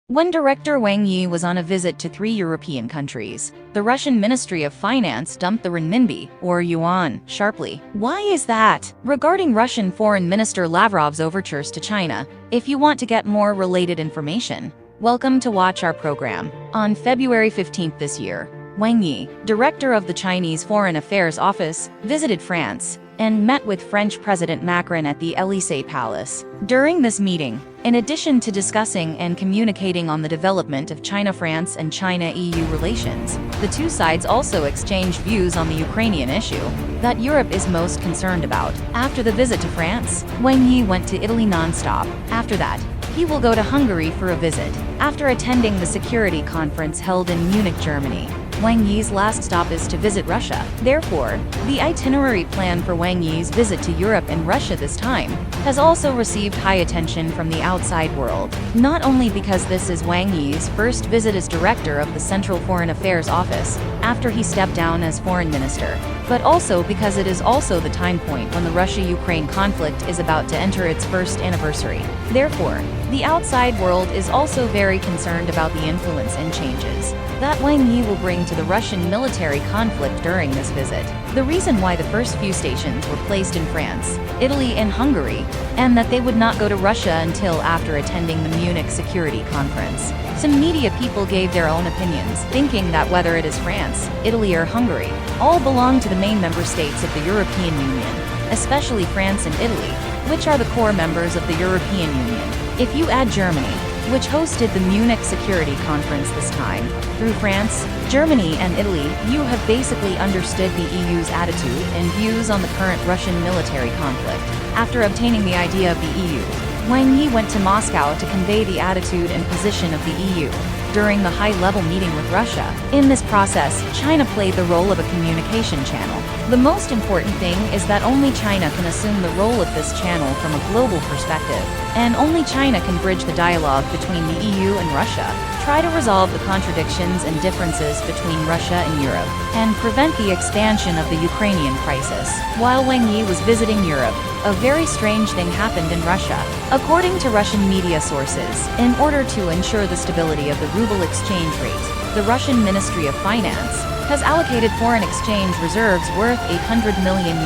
When Director Wang Yi was on a visit to 3 European countries, the Russian Ministry of Finance dumped the renminbi, or yuan, sharply. Why is that? Regarding Russian Foreign Minister Lavrov's overtures to China, if you want to get more related information, welcome to watch our program. On February 15th this year, Wang Yi, director of the Chinese Foreign Affairs Office, visited France and met with French President Macron at the Élysée Palace. During this meeting, in addition to discussing and communicating on the development of China-France and China-EU relations, the two sides also exchanged views on the Ukrainian issue that Europe is most concerned about. After the visit to France, Wang Yi went to Italy non-stop. After that, he will go to Hungary for a visit. After attending the security conference held in Munich, Germany, Wang Yi's last stop is to visit Russia. Therefore, the itinerary plan for Wang Yi's visit to Europe and Russia this time has also received high attention from the outside world. Not only because this is Wang Yi's first visit as director of the Central Foreign Affairs Office after he stepped down as foreign minister, but also because it is also the time point when the Russia-Ukraine conflict is about to enter its first anniversary. Therefore, the outside world is also very concerned about the influence and changes that Wang Yi will bring to the Russian military conflict during this visit. The reason why the first few stations were placed in France, Italy, and Hungary, and that they would not go to Russia until after attending the Munich Security Conference. Some media people gave their own opinions, thinking that whether it is France, Italy, or Hungary, all belong to the main member states of the European Union, especially France and Italy, which are the core members of the European Union. If you add Germany, which hosted the Munich Security Conference this time, through France, Germany, and Italy, you have basically understood the EU's attitude and views on the current Russian military conflict. After obtaining the idea of the EU, Wang Yi went to Moscow to convey the attitude and position of the EU during the high-level meeting with Russia. In this process, China played the role of a communication channel. The most important thing is that only China can assume the role of this channel from a global perspective, and only China can bridge the dialogue between the EU and Russia, try to resolve the contradictions and differences between Russia and Europe, and prevent the expansion of the Ukrainian crisis. While Wang Yi was visiting Europe, a very strange thing happened in Russia. According to Russian media sources, in order to ensure the stability of the ruble exchange rate, the Russian Ministry of Finance has allocated foreign exchange reserves worth $800 million.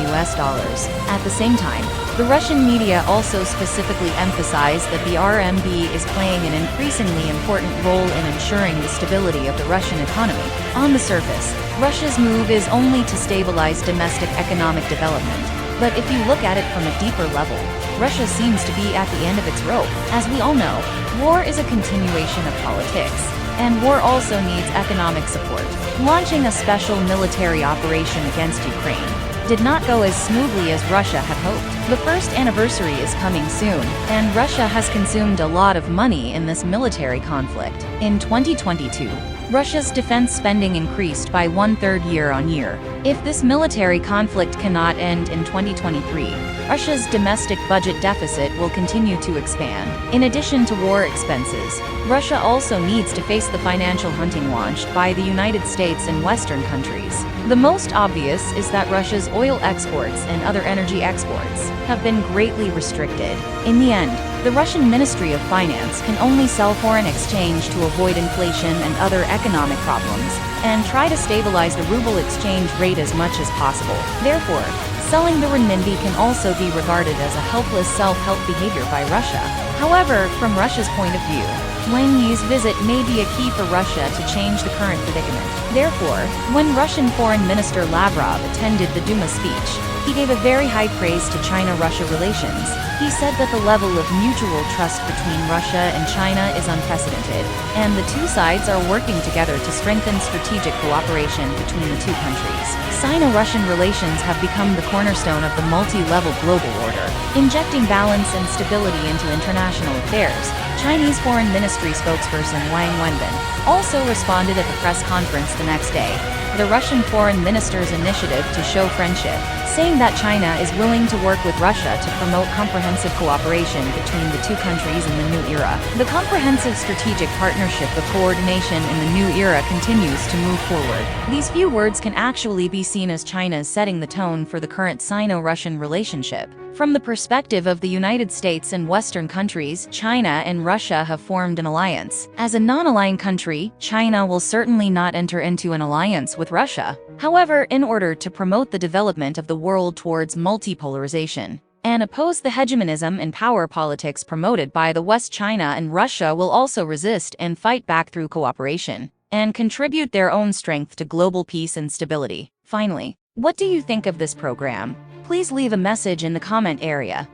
At the same time, the Russian media also specifically emphasized that the RMB is playing an increasingly important role in ensuring the stability of the Russian economy. On the surface, Russia's move is only to stabilize domestic economic development. But if you look at it from a deeper level, Russia seems to be at the end of its rope. As we all know, war is a continuation of politics, and war also needs economic support. Launching a special military operation against Ukraine did not go as smoothly as Russia had hoped. The first anniversary is coming soon, and Russia has consumed a lot of money in this military conflict. In 2022, Russia's defense spending increased by 1/3 year-on-year. If this military conflict cannot end in 2023, Russia's domestic budget deficit will continue to expand. In addition to war expenses, Russia also needs to face the financial hunting launched by the United States and Western countries. The most obvious is that Russia's oil exports and other energy exports have been greatly restricted. In the end, the Russian Ministry of Finance can only sell foreign exchange to avoid inflation and other economic problems, and try to stabilize the ruble exchange rate as much as possible. Therefore, selling the renminbi can also be regarded as a helpless self-help behavior by Russia. However, from Russia's point of view, Wang Yi's visit may be a key for Russia to change the current predicament. Therefore, when Russian Foreign Minister Lavrov attended the Duma speech, he gave a very high praise to China-Russia relations. He said that the level of mutual trust between Russia and China is unprecedented, and the two sides are working together to strengthen strategic cooperation between the two countries. Sino-Russian relations have become the cornerstone of the multi-level global order, injecting balance and stability into international affairs. Chinese Foreign Ministry spokesperson Wang Wenbin also responded at the press conference the next day, the Russian Foreign Minister's initiative to show friendship, saying that China is willing to work with Russia to promote comprehensive cooperation between the two countries in the new era. The comprehensive strategic partnership of coordination in the new era continues to move forward. These few words can actually be seen as China's setting the tone for the current Sino-Russian relationship. From the perspective of the United States and Western countries, China and Russia have formed an alliance. As a non-aligned country, China will certainly not enter into an alliance with Russia. However, in order to promote the development of the world towards multipolarization and oppose the hegemonism and power politics promoted by the West, China and Russia will also resist and fight back through cooperation and contribute their own strength to global peace and stability. Finally, what do you think of this program? Please leave a message in the comment area.